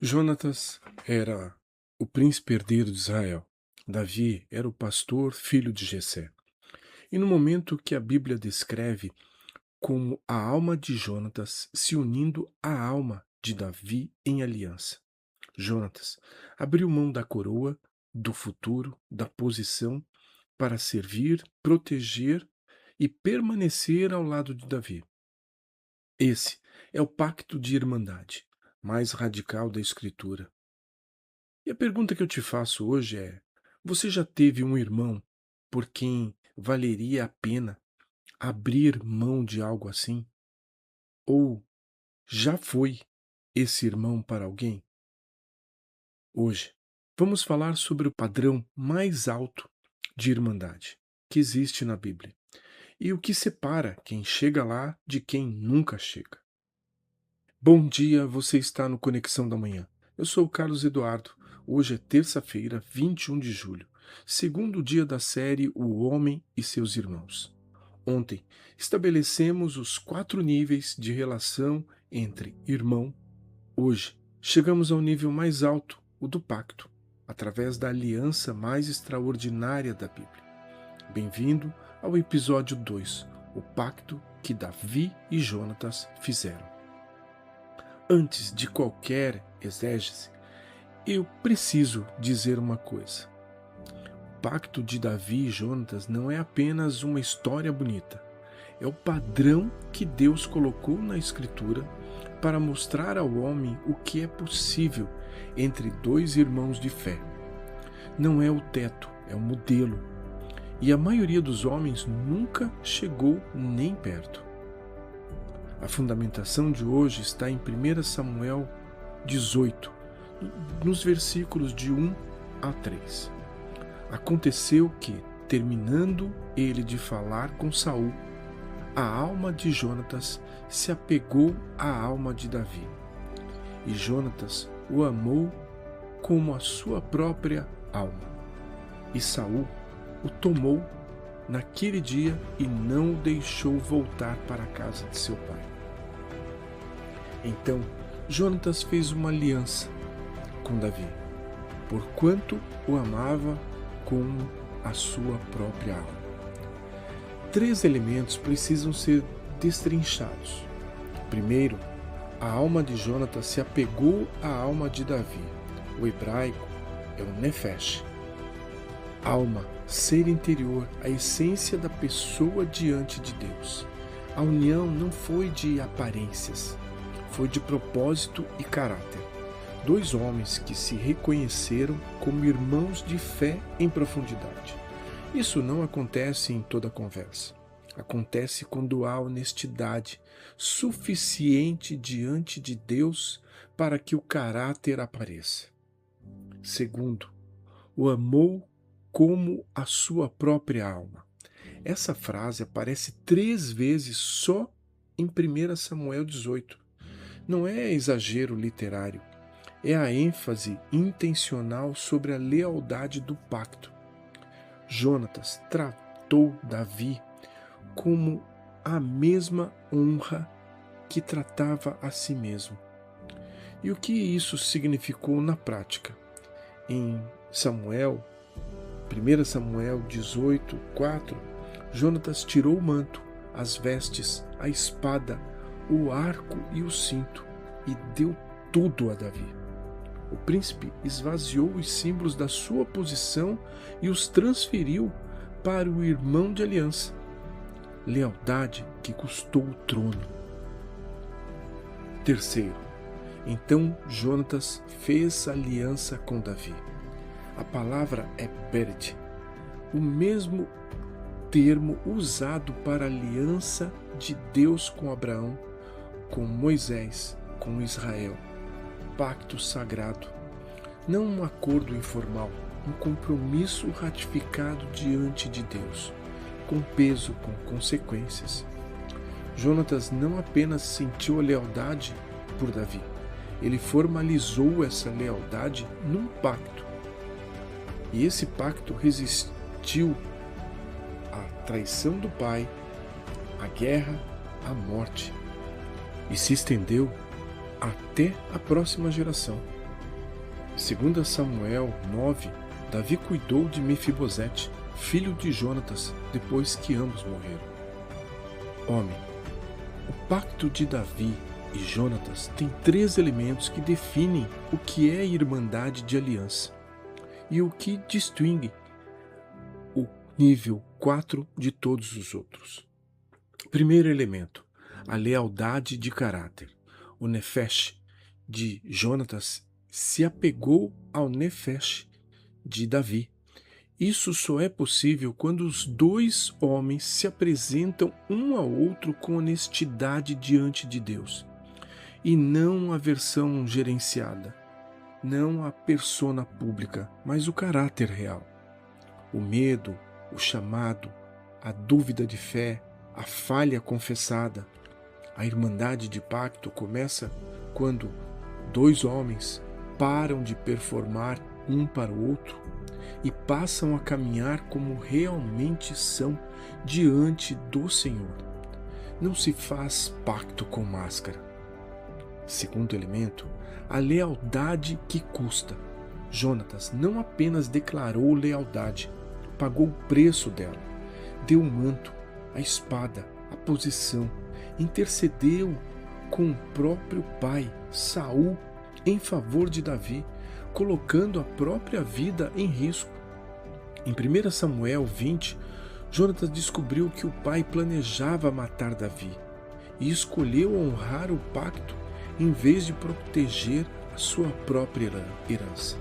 Jonatas era o príncipe herdeiro de Israel. Davi era o pastor, filho de Jessé. E no momento que a Bíblia descreve como a alma de Jonatas se unindo à alma de Davi em aliança. Jonatas abriu mão da coroa, do futuro, da posição para servir, proteger e permanecer ao lado de Davi. Esse é o pacto de irmandade mais radical da Escritura. E a pergunta que eu te faço hoje é: você já teve um irmão por quem valeria a pena abrir mão de algo assim? Ou já foi esse irmão para alguém? Hoje, vamos falar sobre o padrão mais alto de irmandade que existe na Bíblia e o que separa quem chega lá de quem nunca chega. Bom dia, você está no Conexão da Manhã. Eu sou o Carlos Eduardo. Hoje é terça-feira, 21 de julho, segundo dia da série O Homem e Seus Irmãos. Ontem, estabelecemos os 4 níveis de relação entre irmão. Hoje, chegamos ao nível mais alto, o do pacto, através da aliança mais extraordinária da Bíblia. Bem-vindo ao episódio 2, o pacto que Davi e Jonatas fizeram. Antes de qualquer exégese, eu preciso dizer uma coisa. O pacto de Davi e Jonatas não é apenas uma história bonita. É o padrão que Deus colocou na Escritura para mostrar ao homem o que é possível entre dois irmãos de fé. Não é o teto, é o modelo. E a maioria dos homens nunca chegou nem perto. A fundamentação de hoje está em 1 Samuel 18, nos versículos de 1 a 3. Aconteceu que, terminando ele de falar com Saul, a alma de Jonatas se apegou à alma de Davi. E Jonatas o amou como a sua própria alma. E Saul o tomou naquele dia e não o deixou voltar para a casa de seu pai. Então, Jonatas fez uma aliança com Davi, porquanto o amava como a sua própria alma. 3 elementos precisam ser destrinchados. Primeiro, a alma de Jonatas se apegou à alma de Davi. O hebraico é o nefesh. Alma, ser interior, a essência da pessoa diante de Deus. A união não foi de aparências, foi de propósito e caráter. 2 homens que se reconheceram como irmãos de fé em profundidade. Isso não acontece em toda conversa. Acontece quando há honestidade suficiente diante de Deus para que o caráter apareça. Segundo, o amou como a sua própria alma. Essa frase aparece 3 vezes só em 1 Samuel 18. Não é exagero literário, é a ênfase intencional sobre a lealdade do pacto. Jonatas tratou Davi como a mesma honra que tratava a si mesmo. E o que isso significou na prática? Em 1 Samuel 18, 4, Jonatas tirou o manto, as vestes, a espada, o arco e o cinto, e deu tudo a Davi. O príncipe esvaziou os símbolos da sua posição e os transferiu para o irmão de aliança. Lealdade que custou o trono. Terceiro, então Jonatas fez aliança com Davi. A palavra é bered, o mesmo termo usado para a aliança de Deus com Abraão, com Moisés, com Israel. Pacto sagrado, não um acordo informal, um compromisso ratificado diante de Deus, com peso, com consequências. Jonatas não apenas sentiu a lealdade por Davi, ele formalizou essa lealdade num pacto. E esse pacto resistiu à traição do pai, à guerra, à morte, e se estendeu até a próxima geração. Segundo Samuel 9, Davi cuidou de Mefibosete, filho de Jonatas, depois que ambos morreram. Homem, o pacto de Davi e Jonatas tem 3 elementos que definem o que é irmandade de aliança e o que distingue o nível 4 de todos os outros. Primeiro elemento, a lealdade de caráter. O Nefesh de Jonatas se apegou ao Nefesh de Davi. Isso só é possível quando os 2 homens se apresentam um ao outro com honestidade diante de Deus, e não a versão gerenciada, não a persona pública, mas o caráter real. O medo, o chamado, a dúvida de fé, a falha confessada. A irmandade de pacto começa quando 2 homens param de performar um para o outro e passam a caminhar como realmente são diante do Senhor. Não se faz pacto com máscara. Segundo elemento, a lealdade que custa. Jonatas não apenas declarou lealdade, pagou o preço dela, deu o manto, a espada, a posição, intercedeu com o próprio pai, Saul, em favor de Davi, colocando a própria vida em risco. Em 1 Samuel 20, Jonatas descobriu que o pai planejava matar Davi e escolheu honrar o pacto em vez de proteger a sua própria herança.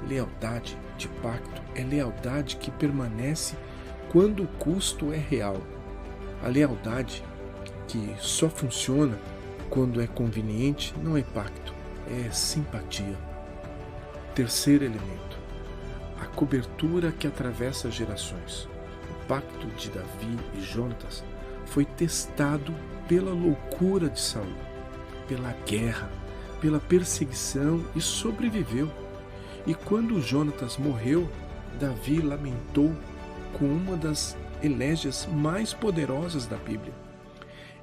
Lealdade de pacto é lealdade que permanece quando o custo é real. A lealdade que só funciona quando é conveniente não é pacto, é simpatia. Terceiro elemento, a cobertura que atravessa gerações. O pacto de Davi e Jonatas foi testado pela loucura de Saul, pela guerra, pela perseguição e sobreviveu. E quando Jonatas morreu, Davi lamentou com uma das elégias mais poderosas da Bíblia.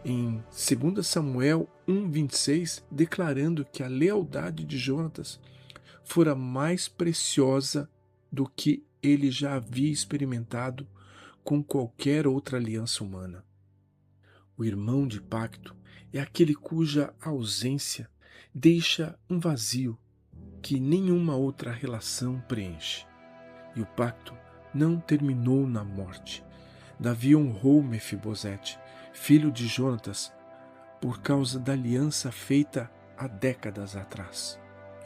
Em 2 Samuel 1,26, declarando que a lealdade de Jonatas fora mais preciosa do que ele já havia experimentado com qualquer outra aliança humana. O irmão de pacto é aquele cuja ausência deixa um vazio que nenhuma outra relação preenche. E o pacto não terminou na morte. Davi honrou Mefibosete, filho de Jonatas, por causa da aliança feita há décadas atrás.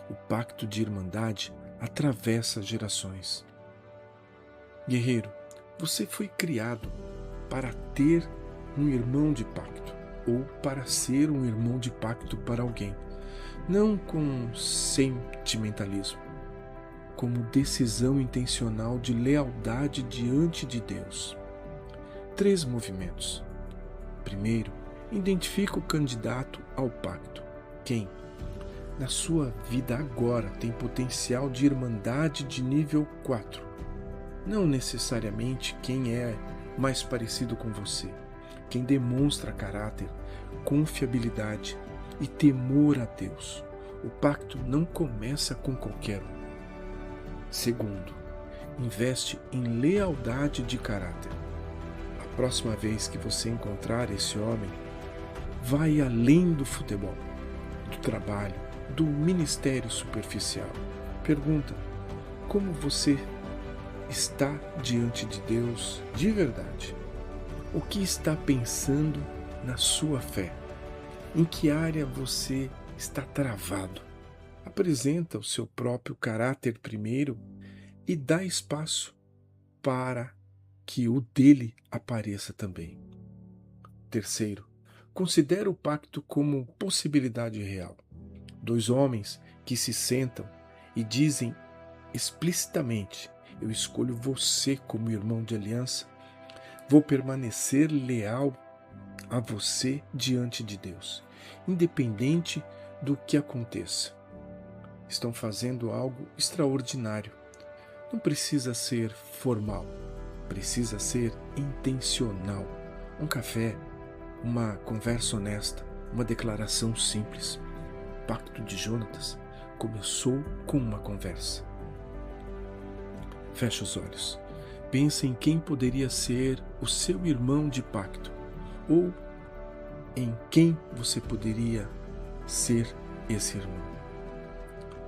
O pacto de irmandade atravessa gerações. Guerreiro, você foi criado para ter um irmão de pacto, ou para ser um irmão de pacto para alguém, não com sentimentalismo, como decisão intencional de lealdade diante de Deus. 3 movimentos. Primeiro, identifica o candidato ao pacto. Quem, na sua vida agora, tem potencial de irmandade de nível 4. Não necessariamente quem é mais parecido com você. Quem demonstra caráter, confiabilidade e temor a Deus. O pacto não começa com qualquer um. Segundo, investe em lealdade de caráter. A próxima vez que você encontrar esse homem, vai além do futebol, do trabalho, do ministério superficial. Pergunta: como você está diante de Deus de verdade? O que está pensando na sua fé? Em que área você está travado? Apresenta o seu próprio caráter primeiro e dá espaço para que o dele apareça também. Terceiro, considera o pacto como possibilidade real. 2 homens que se sentam e dizem explicitamente: eu escolho você como irmão de aliança, vou permanecer leal a você diante de Deus, independente do que aconteça. Estão fazendo algo extraordinário. Não precisa ser formal, precisa ser intencional. Um café, uma conversa honesta, uma declaração simples. Pacto de Jonatas começou com uma conversa. Feche os olhos. Pense em quem poderia ser o seu irmão de pacto, ou em quem você poderia ser esse irmão.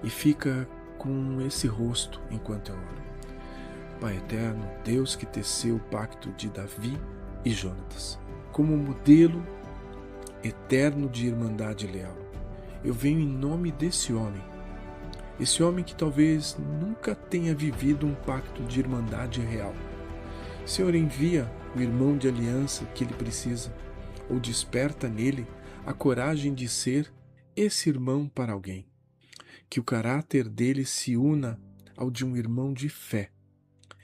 E fica com esse rosto enquanto eu oro. Pai eterno, Deus que teceu o pacto de Davi e Jonatas, como modelo eterno de irmandade leal, eu venho em nome desse homem, esse homem que talvez nunca tenha vivido um pacto de irmandade real. Senhor, envia o irmão de aliança que ele precisa, ou desperta nele a coragem de ser esse irmão para alguém. Que o caráter dele se una ao de um irmão de fé,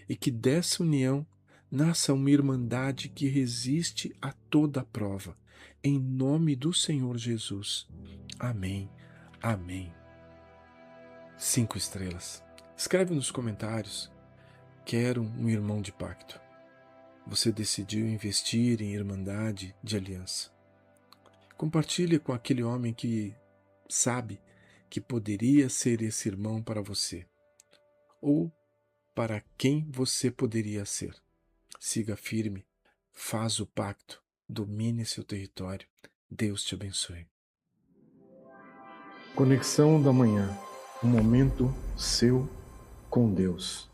e que dessa união nasça uma irmandade que resiste a toda prova. Em nome do Senhor Jesus. Amém. Amém. 5 estrelas. Escreve nos comentários: quero um irmão de pacto. Você decidiu investir em irmandade de aliança. Compartilhe com aquele homem que sabe que poderia ser esse irmão para você, ou para quem você poderia ser. Siga firme, faz o pacto, domine seu território. Deus te abençoe. Conexão da Manhã, um momento seu com Deus.